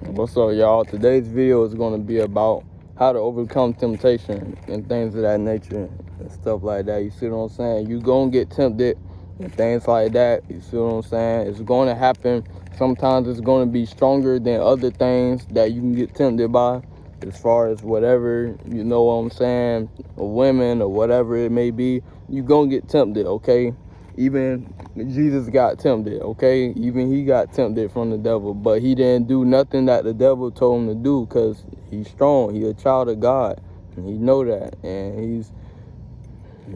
What's up, y'all? Today's video is going to be about how to overcome temptation and things of that nature and stuff like that. You see what I'm saying? You going to get tempted and things like that. You see what I'm saying? It's going to happen. Sometimes it's going to be stronger than other things that you can get tempted by, as far as whatever, you know what I'm saying, or women or whatever it may be. You're going to get tempted, okay? Even Jesus got tempted, okay? Even he got tempted from the devil, but he didn't do nothing that the devil told him to do because he's strong. He's a child of God, and he know that, and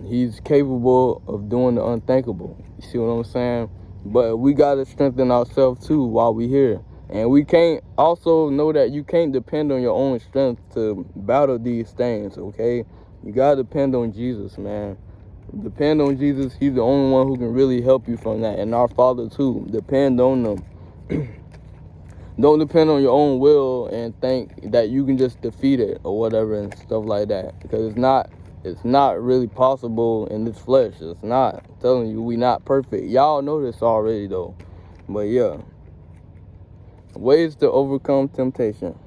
he's capable of doing the unthinkable. You see what I'm saying? But we got to strengthen ourselves too while we here. And we can't also know that you can't depend on your own strength to battle these things, okay? You got to depend on Jesus, man. Depend on Jesus. He's the only one who can really help you from that. And our Father too. Depend on them. Don't depend on your own will and think that you can just defeat it or whatever and stuff like that. Because it's not really possible in this flesh. It's not. I'm telling you, we not perfect. Y'all know this already though. But yeah. Ways to overcome temptation.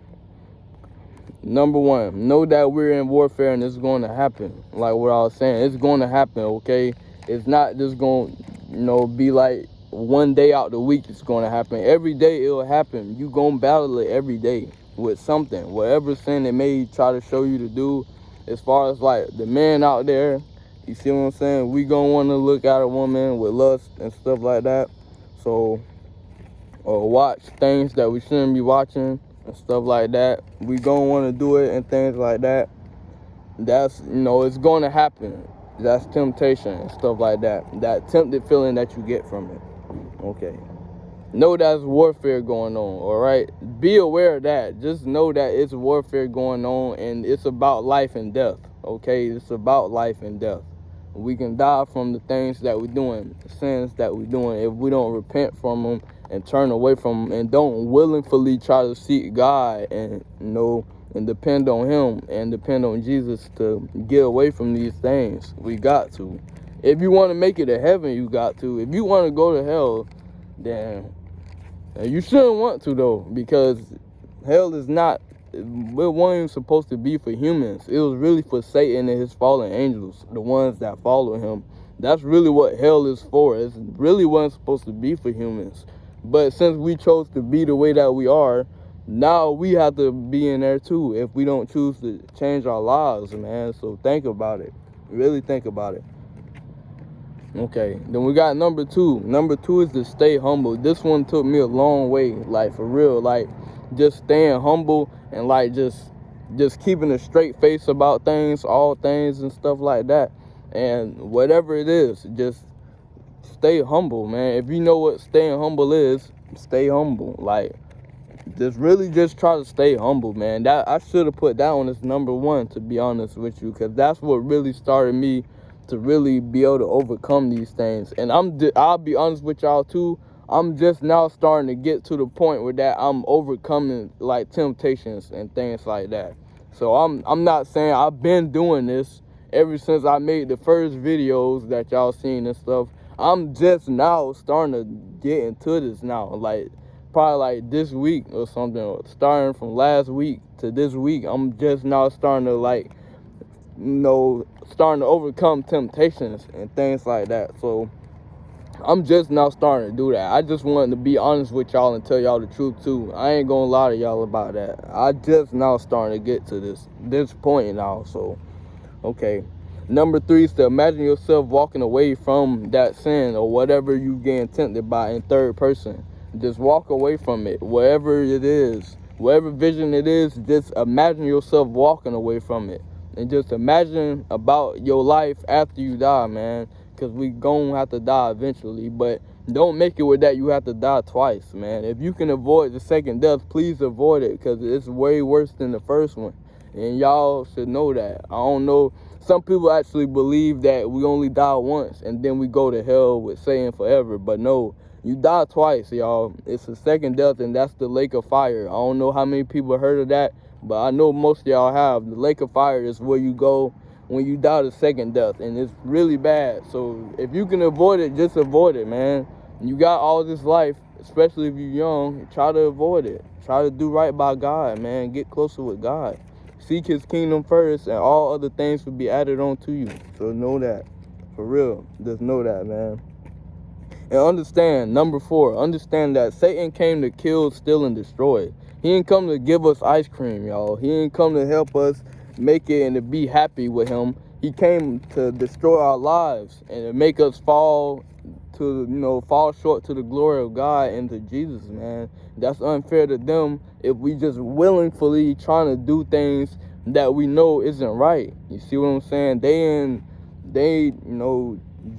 Number one, know that we're in warfare and it's going to happen. Like what I was saying, it's going to happen, okay? It's not just going to, be like one day out the week it's going to happen. Every day it'll happen. You going to battle it every day with something. Whatever sin it may try to show you to do. As far as like the men out there, you see what I'm saying? We going to want to look at a woman with lust and stuff like that. So, or watch things that we shouldn't be watching and stuff like that. We gonna want to do it and things like that. That's, it's going to happen. That's temptation and stuff like that. That tempted feeling that you get from it. Okay. Know that's warfare going on, all right? Be aware of that. Just know that it's warfare going on and it's about life and death, okay? It's about life and death. We can die from the things that we're doing, the sins that we're doing, if we don't repent from them and turn away from them and don't willingly try to seek God and, and depend on him and depend on Jesus to get away from these things. We got to. If you want to make it to heaven, you got to. If you want to go to hell, then you shouldn't want to, though, because hell is not, it wasn't even supposed to be for humans. It was really for Satan and his fallen angels, the ones that follow him. That's really what hell is for. It really wasn't supposed to be for humans. But since we chose to be the way that we are, now we have to be in there too if we don't choose to change our lives, man. So think about it. Really think about it. Okay, then we got number two. Number two is to stay humble. This one took me a long way, like for real, like just staying humble and like just keeping a straight face about things, all things and stuff like that. And whatever it is, just stay humble, man. If you know what staying humble is, stay humble. Like, just try to stay humble, man. That I should have put that on as number one, to be honest with you, because that's what really started me to really be able to overcome these things. And I'll be honest with y'all too. I'm just now starting to get to the point where that I'm overcoming like temptations and things like that. So I'm not saying I've been doing this ever since I made the first videos that y'all seen and stuff. I'm just now starting to get into this now, like probably like this week or something, or starting from last week to this week. I'm just now starting to starting to overcome temptations and things like that. So I'm just now starting to do that. I just wanted to be honest with y'all and tell y'all the truth too. I ain't gonna lie to y'all about that. I just now starting to get to this point now. So okay. Number three is to imagine yourself walking away from that sin or whatever you getting tempted by in third person. Just walk away from it, wherever it is, whatever vision it is. Just imagine yourself walking away from it. And just imagine about your life after you die, man. Because we gonna have to die eventually. But don't make it with that you have to die twice, man. If you can avoid the second death, please avoid it. Because it's way worse than the first one. And y'all should know that. I don't know. Some people actually believe that we only die once and then we go to hell with Satan forever. But no, you die twice, y'all. It's a second death, and that's the lake of fire. I don't know how many people heard of that, but I know most of y'all have. The lake of fire is where you go when you die the second death, and it's really bad. So if you can avoid it, just avoid it, man. You got all this life, especially if you're young, try to avoid it. Try to do right by God, man. Get closer with God. Seek his kingdom first, and all other things will be added on to you. So know that. For real. Just know that, man. And understand, number 4, understand that Satan came to kill, steal, and destroy. He didn't come to give us ice cream, y'all. He didn't come to help us make it and to be happy with him. He came to destroy our lives and to make us fall short to the glory of God and to Jesus, man. That's unfair to them if we just willingly trying to do things that we know isn't right. You see what I'm saying?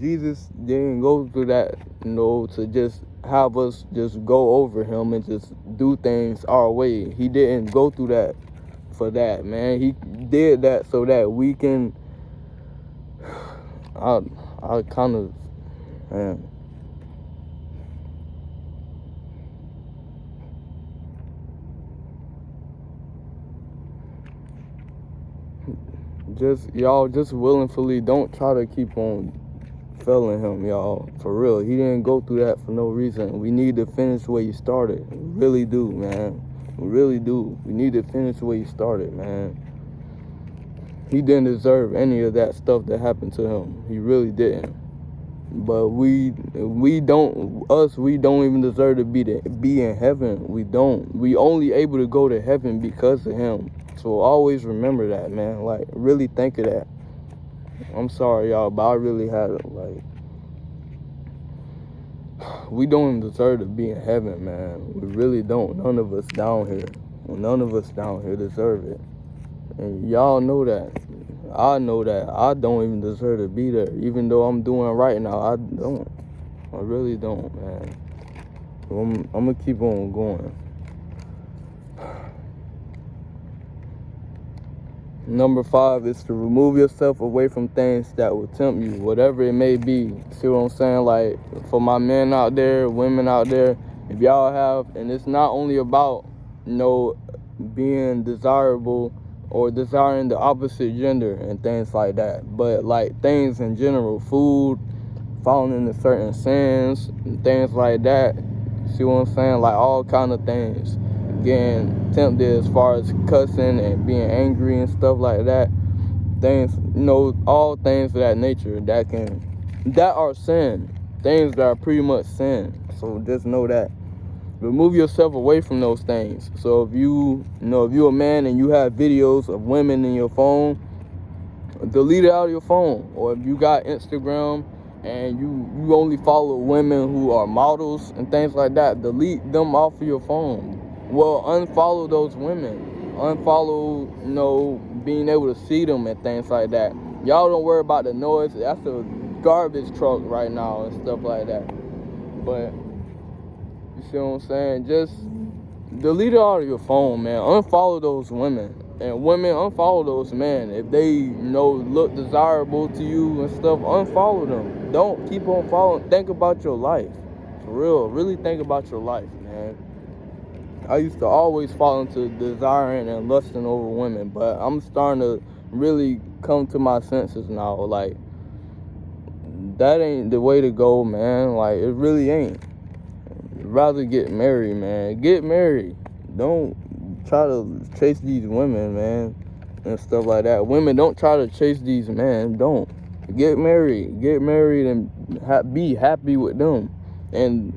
Jesus didn't go through that, to just have us just go over him and just do things our way. He didn't go through that for that, man. He did that so that we can, I kind of, man. Just willingly don't try to keep on failing him, y'all. For real. He didn't go through that for no reason. We need to finish where you started. We really do, man. We really do. We need to finish where you started, man. He didn't deserve any of that stuff that happened to him. He really didn't. But we don't even deserve to be in heaven. We don't. We only able to go to heaven because of him. So always remember that, man. Like, really think of that. I'm sorry, y'all, but I really had it. Like, we don't even deserve to be in heaven, man. We really don't. None of us down here deserve it. And y'all know that. I know that. I don't even deserve to be there. Even though I'm doing right now, I don't. I really don't, man. I'm going to keep on going. Number 5 is to remove yourself away from things that will tempt you, whatever it may be. See what I'm saying? Like, for my men out there, women out there, if y'all have, and it's not only about, being desirable or desiring the opposite gender and things like that, but like things in general, food, falling into certain sins, and things like that. See what I'm saying? Like all kind of things. Getting tempted as far as cussing and being angry and stuff like that. Things, all things of that nature that are sin. Things that are pretty much sin. So just know that. Remove yourself away from those things. So if you're a man and you have videos of women in your phone, delete it out of your phone. Or if you got Instagram and you only follow women who are models and things like that, delete them off of your phone. Well, unfollow those women. Unfollow, being able to see them and things like that. Y'all don't worry about the noise. That's a garbage truck right now and stuff like that. But, you see what I'm saying? Just delete it out of your phone, man. Unfollow those women. And women, unfollow those men. If they, look desirable to you and stuff, unfollow them. Don't keep on following. Think about your life. For real. Really think about your life, man. I used to always fall into desiring and lusting over women, but I'm starting to really come to my senses now. Like, that ain't the way to go, man. Like, it really ain't. I'd rather get married, man. Get married. Don't try to chase these women, man, and stuff like that. Women, don't try to chase these men. Don't. Get married and be happy with them. And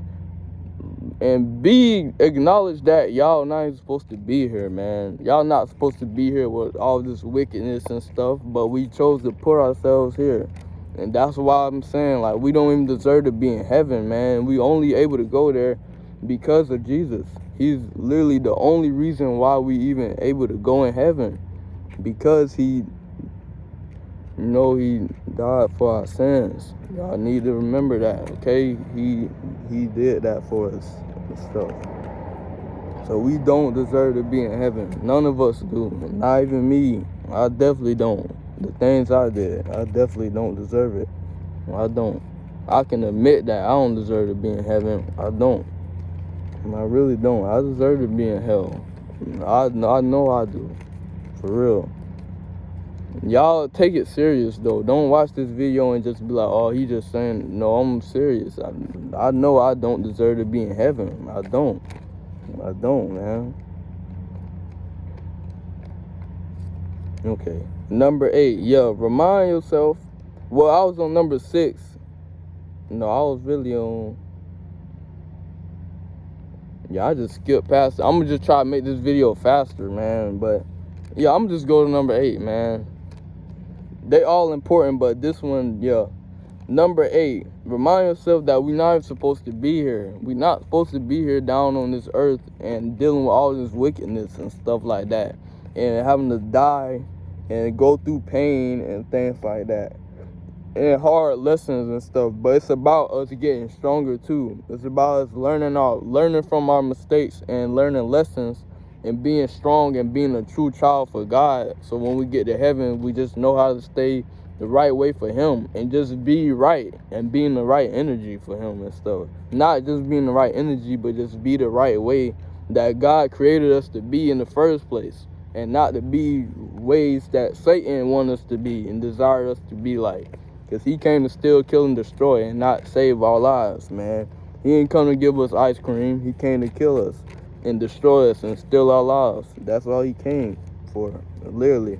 acknowledge that y'all not even supposed to be here, man. Y'all not supposed to be here with all this wickedness and stuff, but we chose to put ourselves here. And that's why I'm saying, like, we don't even deserve to be in heaven, man. We only able to go there because of Jesus. He's literally the only reason why we even able to go in heaven. Because he died for our sins. Y'all need to remember that, okay? He did that for us and stuff. So we don't deserve to be in heaven. None of us do. Not even me. I definitely don't. The things I did, I definitely don't deserve it. I don't. I can admit that I don't deserve to be in heaven. I don't. I really don't. I deserve to be in hell. I know I do. For real. Y'all take it serious though. Don't watch this video and just be like, oh, he just saying. No, I'm serious. I know I don't deserve to be in heaven. I don't, man. Okay, number 8. Yeah, remind yourself. Well, I was on number 6. No, I was really on. Yeah, I just skipped past it. I'm gonna just try to make this video faster, man. But yeah, I'm just go to number 8, man. They all important, but this one, yeah. Number 8, remind yourself that we're not even supposed to be here. We're not supposed to be here down on this earth and dealing with all this wickedness and stuff like that. And having to die and go through pain and things like that. And hard lessons and stuff. But it's about us getting stronger too. It's about us learning from our mistakes and learning lessons and being strong and being a true child for God. So when we get to heaven, we just know how to stay the right way for him and just be right and being the right energy for him and stuff. Not just being the right energy, but just be the right way that God created us to be in the first place, and not to be ways that Satan wants us to be and desire us to be like. Because he came to steal, kill, and destroy and not save our lives, man. He ain't come to give us ice cream. He came to kill us and destroy us and steal our lives. That's all he came for, literally.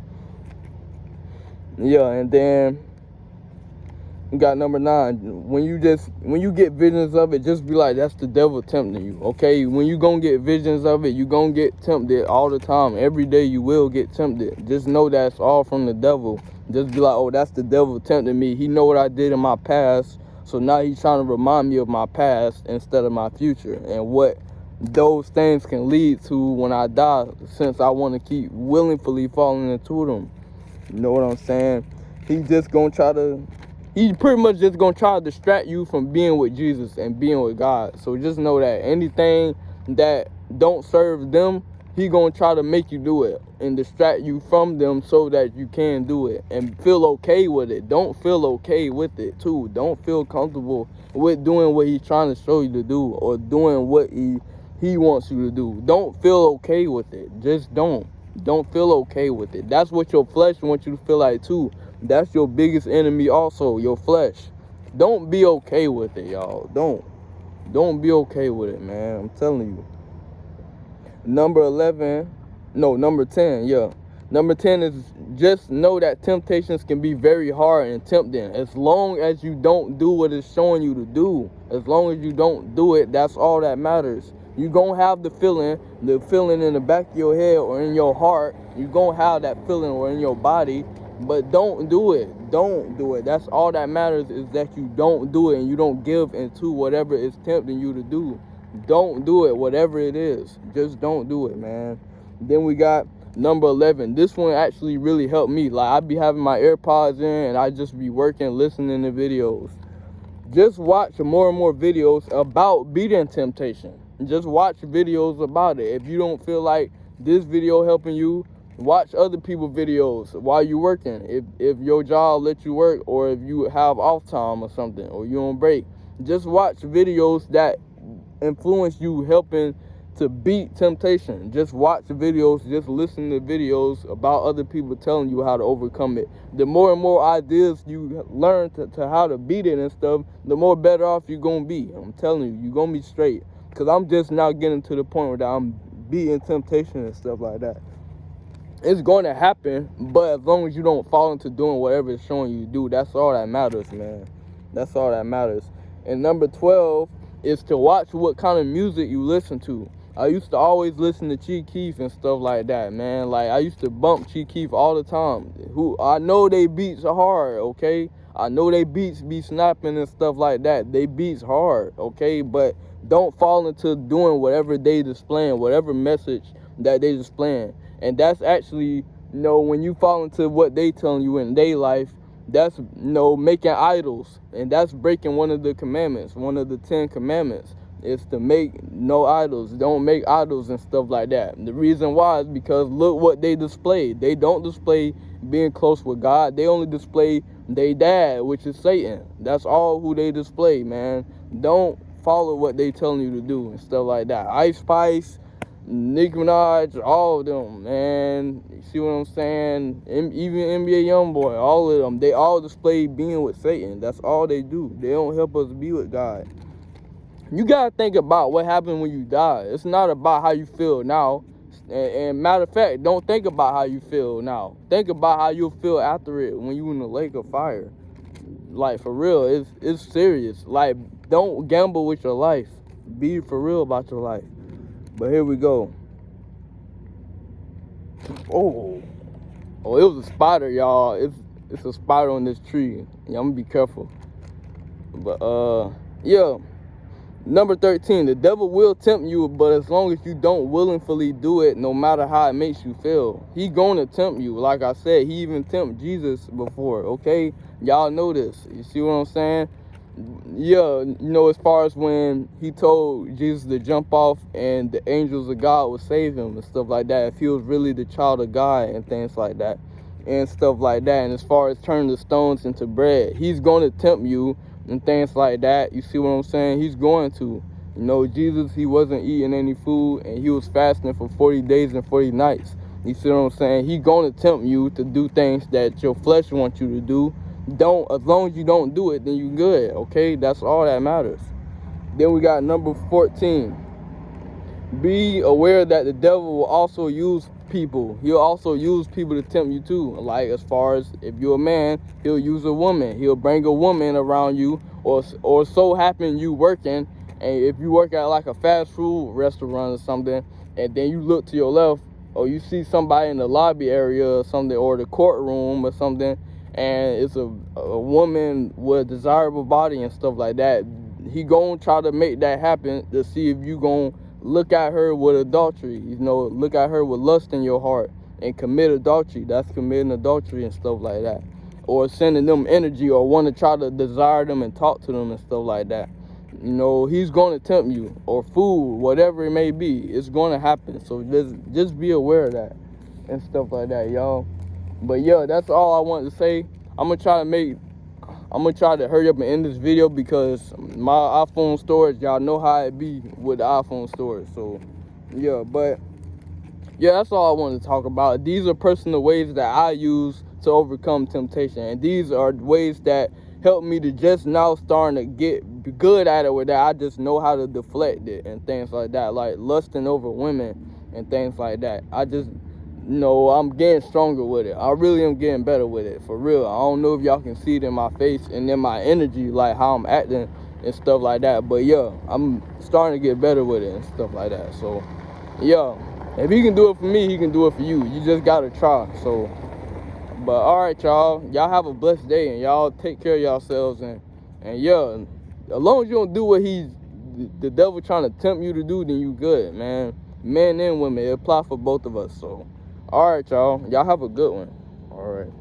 Yeah, and then you got number 9. When you get visions of it, just be like, that's the devil tempting you, okay? When you gonna get visions of it, you gonna get tempted all the time. Every day you will get tempted. Just know that's all from the devil. Just be like, oh, that's the devil tempting me. He know what I did in my past, so now he's trying to remind me of my past instead of my future and what those things can lead to when I die, since I want to keep willingly falling into them. You know what I'm saying? He pretty much just gonna try to distract you from being with Jesus and being with God. So just know that anything that don't serve them, he gonna try to make you do it and distract you from them so that you can do it and feel okay with it. Don't feel okay with it too. Don't feel comfortable with doing what he's trying to show you to do or doing what he wants you to do. Don't feel okay with it. Just don't. Don't feel okay with it. That's what your flesh wants you to feel like too. That's your biggest enemy also, your flesh. Don't be okay with it, y'all. Don't be okay with it, man. I'm telling you. Number 10, yeah. Number 10 is just know that temptations can be very hard and tempting. As long as you don't do what it's showing you to do. As long as you don't do it, that's all that matters. You're going to have the feeling in the back of your head or in your heart. You're going to have that feeling or in your body, but don't do it. Don't do it. That's all that matters, is that you don't do it and you don't give into whatever is tempting you to do. Don't do it, whatever it is. Just don't do it, man. Then we got number 11. This one actually really helped me. Like, I be having my AirPods in and I just be working, listening to videos. Just watch more and more videos about beating temptation. Just watch videos about it. If you don't feel like this video helping you, watch other people's videos while you're working. If your job lets you work, or if you have off time or something, or you on break, just watch videos that influence you helping to beat temptation. Just watch videos, just listen to videos about other people telling you how to overcome it. The more and more ideas you learn to how to beat it and stuff, the more better off you're going to be. I'm telling you, you're going to be straight. Because I'm just now getting to the point where I'm beating temptation and stuff like that. It's going to happen, but as long as you don't fall into doing whatever it's showing you to do, that's all that matters, man. That's all that matters. And number 12 is to watch what kind of music you listen to. I used to always listen to Chief Keef and stuff like that, man. Like, I used to bump Chief Keef all the time. I know they beats are hard, okay? I know they beats be snapping and stuff like that. They beats hard, okay? But don't fall into doing whatever they displaying, whatever message that they displaying. And that's actually, when you fall into what they telling you in their life, that's, making idols. And that's breaking one of the commandments, one of the 10 commandments. Is to make no idols. Don't make idols and stuff like that. And the reason why is because look what they display. They don't display being close with God. They only display their dad, which is Satan. That's all who they display, man. Don't follow what they telling you to do and stuff like that. Ice Spice, Nicki Minaj, all of them, man. You see what I'm saying? Even NBA YoungBoy, all of them, they all display being with Satan. That's all they do. They don't help us be with God. You gotta think about what happened when you die. It's not about how you feel now. And matter of fact, don't think about how you feel now. Think about how you'll feel after it when you in the lake of fire. Like, for real, it's serious. Like, don't gamble with your life. Be for real about your life. But here we go. Oh, it was a spider, y'all. It's a spider on this tree. Yeah, I'm gonna be careful. But yeah. Number 13, the devil will tempt you, but as long as you don't willingly do it, no matter how it makes you feel, he gonna tempt you. Like I said, he even tempted Jesus before, okay? Y'all know this. You see what I'm saying? Yeah, you know, as far as when he told Jesus to jump off and the angels of God would save him and stuff like that, if he was really the child of God and things like that and stuff like that. And as far as turning the stones into bread, he's going to tempt you and things like that. You see what I'm saying? He's going to. You know, Jesus, he wasn't eating any food and he was fasting for 40 days and 40 nights. You see what I'm saying? He's going to tempt you to do things that your flesh wants you to do. As long as you don't do it, then you good, okay? That's all that matters. Then we got number 14. Be aware that the devil will also use people. He'll also use people to tempt you too. Like, as far as if you're a man, he'll use a woman. He'll bring a woman around you, or so happen you working, and if you work at like a fast food restaurant or something, and then you look to your left, or you see somebody in the lobby area or something, or the courtroom or something, and it's a woman with a desirable body and stuff like that, he gonna try to make that happen to see if you gonna look at her with adultery, you know, look at her with lust in your heart and commit adultery. That's committing adultery and stuff like that. Or sending them energy, or want to try to desire them and talk to them and stuff like that. You know, he's going to tempt you, or food, whatever it may be. It's going to happen. So just be aware of that and stuff like that, y'all. But yeah, that's all I wanted to say. I'm gonna try to hurry up and end this video because my iPhone storage, y'all know how it be with the iPhone storage. So yeah, but yeah, that's all I wanted to talk about. These are personal ways that I use to overcome temptation, and these are ways that help me to just now starting to get good at it, with that I just know how to deflect it and things like that, like lusting over women and things like that. I just know I'm getting stronger with it. I really am getting better with it, for real. I don't know if y'all can see it in my face and in my energy, like how I'm acting and stuff like that. But yeah, I'm starting to get better with it and stuff like that. So yeah, if he can do it for me, he can do it for you. You just gotta try. So, but all right, y'all have a blessed day, and y'all take care of yourselves, and yeah, as long as you don't do what the devil trying to tempt you to do, then you good, man. Men and women, it apply for both of us. So all right, y'all have a good one. All right.